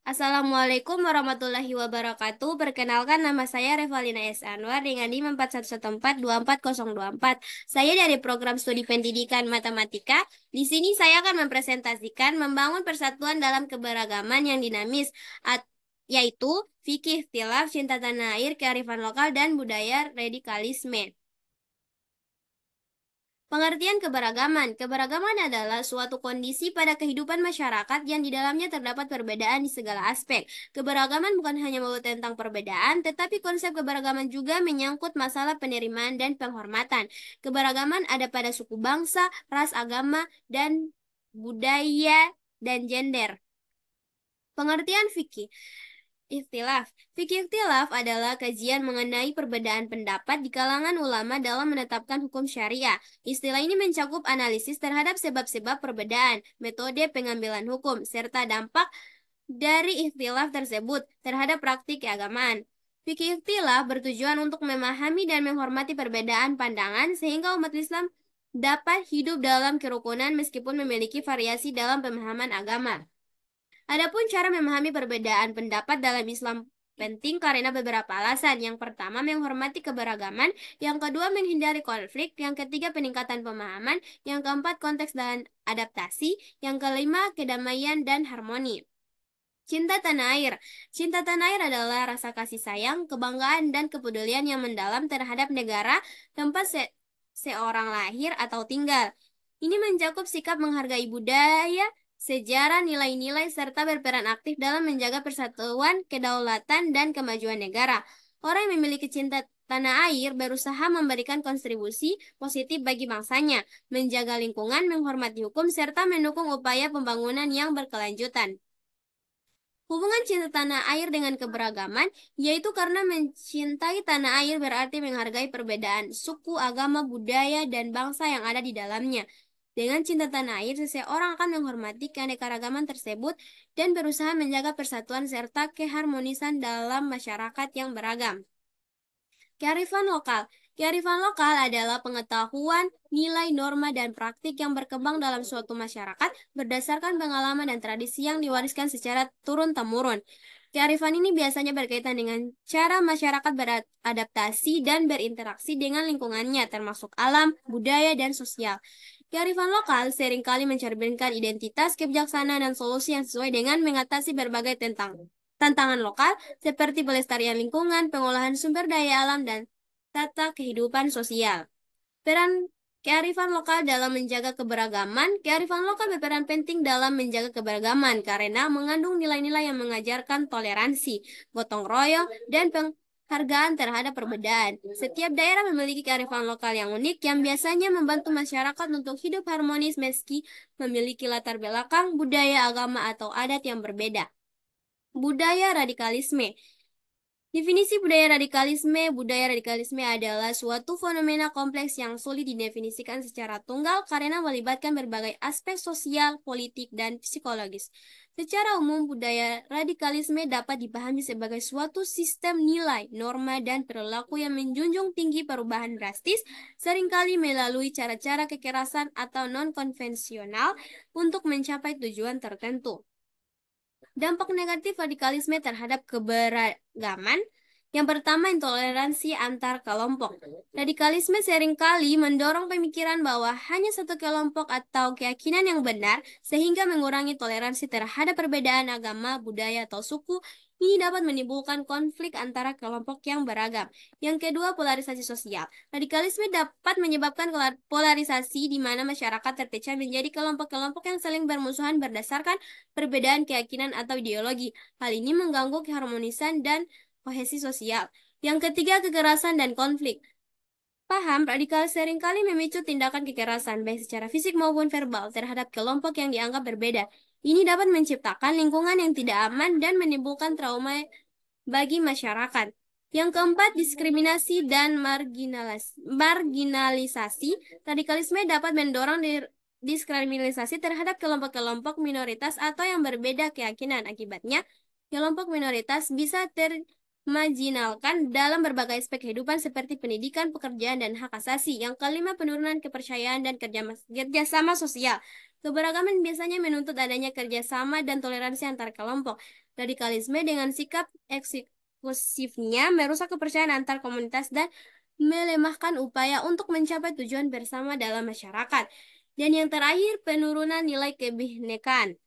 Assalamualaikum warahmatullahi wabarakatuh. Perkenalkan nama saya Revalina S. Anwar dengan NIM 4114242024. Saya dari program studi pendidikan matematika. Di sini saya akan mempresentasikan membangun persatuan dalam keberagaman yang dinamis, yaitu fikih, ikhtilaf, cinta tanah air, kearifan lokal, dan budaya radikalisme. Pengertian keberagaman. Keberagaman adalah suatu kondisi pada kehidupan masyarakat yang di dalamnya terdapat perbedaan di segala aspek. Keberagaman bukan hanya melulu tentang perbedaan, tetapi konsep keberagaman juga menyangkut masalah penerimaan dan penghormatan. Keberagaman ada pada suku bangsa, ras, agama, dan budaya dan gender. Pengertian fikih. Ikhtilaf. Fikih ikhtilaf adalah kajian mengenai perbedaan pendapat di kalangan ulama dalam menetapkan hukum syariah. Istilah ini mencakup analisis terhadap sebab-sebab perbedaan, metode pengambilan hukum, serta dampak dari ikhtilaf tersebut terhadap praktik keagamaan. Fikih ikhtilaf bertujuan untuk memahami dan menghormati perbedaan pandangan sehingga umat Islam dapat hidup dalam kerukunan meskipun memiliki variasi dalam pemahaman agama. Adapun cara memahami perbedaan pendapat dalam Islam penting karena beberapa alasan. Yang pertama, menghormati keberagaman. Yang kedua, menghindari konflik. Yang ketiga, peningkatan pemahaman. Yang keempat, konteks dan adaptasi. Yang kelima, kedamaian dan harmoni. Cinta tanah air. Cinta tanah air adalah rasa kasih sayang, kebanggaan, dan kepedulian yang mendalam terhadap negara, tempat seorang lahir atau tinggal. Ini mencakup sikap menghargai budaya, sejarah, nilai-nilai, serta berperan aktif dalam menjaga persatuan, kedaulatan, dan kemajuan negara. Orang yang memiliki cinta tanah air berusaha memberikan kontribusi positif bagi bangsanya, menjaga lingkungan, menghormati hukum, serta mendukung upaya pembangunan yang berkelanjutan. Hubungan cinta tanah air dengan keberagaman, yaitu karena mencintai tanah air berarti menghargai perbedaan suku, agama, budaya, dan bangsa yang ada di dalamnya. Dengan cinta tanah air, seseorang akan menghormati keanekaragaman tersebut dan berusaha menjaga persatuan serta keharmonisan dalam masyarakat yang beragam. Kearifan lokal. Kearifan lokal adalah pengetahuan, nilai, norma, dan praktik yang berkembang dalam suatu masyarakat berdasarkan pengalaman dan tradisi yang diwariskan secara turun-temurun. Kearifan ini biasanya berkaitan dengan cara masyarakat beradaptasi dan berinteraksi dengan lingkungannya, termasuk alam, budaya, dan sosial. Kearifan lokal seringkali mencerminkan identitas, kebijaksanaan, dan solusi yang sesuai dengan mengatasi berbagai tantangan lokal seperti pelestarian lingkungan, pengolahan sumber daya alam, dan tata kehidupan sosial. Peran kearifan lokal dalam menjaga keberagaman. Kearifan lokal berperan penting dalam menjaga keberagaman karena mengandung nilai-nilai yang mengajarkan toleransi, gotong royong, dan penghargaan terhadap perbedaan. Setiap daerah memiliki kearifan lokal yang unik yang biasanya membantu masyarakat untuk hidup harmonis meski memiliki latar belakang, budaya, agama, atau adat yang berbeda. Budaya radikalisme. Definisi budaya radikalisme adalah suatu fenomena kompleks yang sulit didefinisikan secara tunggal karena melibatkan berbagai aspek sosial, politik, dan psikologis. Secara umum, budaya radikalisme dapat dipahami sebagai suatu sistem nilai, norma, dan perilaku yang menjunjung tinggi perubahan drastis, seringkali melalui cara-cara kekerasan atau non-konvensional untuk mencapai tujuan tertentu. Dampak negatif radikalisme terhadap keberagaman. Yang pertama, intoleransi antar kelompok. Radikalisme seringkali mendorong pemikiran bahwa hanya satu kelompok atau keyakinan yang benar, sehingga mengurangi toleransi terhadap perbedaan agama, budaya, atau suku. Ini dapat menimbulkan konflik antara kelompok yang beragam. Yang kedua, polarisasi sosial. Radikalisme dapat menyebabkan polarisasi di mana masyarakat terpecah menjadi kelompok-kelompok yang saling bermusuhan berdasarkan perbedaan keyakinan atau ideologi. Hal ini mengganggu keharmonisan dan kohesi sosial. Yang ketiga, kekerasan dan konflik. Paham radikal seringkali memicu tindakan kekerasan, baik secara fisik maupun verbal, terhadap kelompok yang dianggap berbeda. Ini dapat menciptakan lingkungan yang tidak aman dan menimbulkan trauma bagi masyarakat. Yang keempat, diskriminasi dan marginalisasi. Radikalisme dapat mendorong diskriminasi terhadap kelompok-kelompok minoritas atau yang berbeda keyakinan. Akibatnya, kelompok minoritas bisa termarginalkan dalam berbagai aspek kehidupan seperti pendidikan, pekerjaan, dan hak asasi. Yang kelima, penurunan kepercayaan dan kerjasama sosial. Keberagaman biasanya menuntut adanya kerjasama dan toleransi antar kelompok. Radikalisme dengan sikap eksekutifnya merusak kepercayaan antar komunitas dan melemahkan upaya untuk mencapai tujuan bersama dalam masyarakat. Dan yang terakhir, penurunan nilai kebinekaan.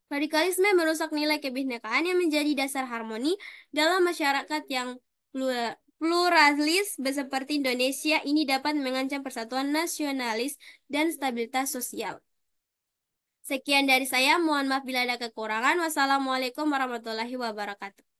Radikalisme merusak nilai kebinekaan yang menjadi dasar harmoni dalam masyarakat yang pluralis seperti Indonesia. Ini dapat mengancam persatuan nasionalis dan stabilitas sosial. Sekian dari saya, mohon maaf bila ada kekurangan. Wassalamualaikum warahmatullahi wabarakatuh.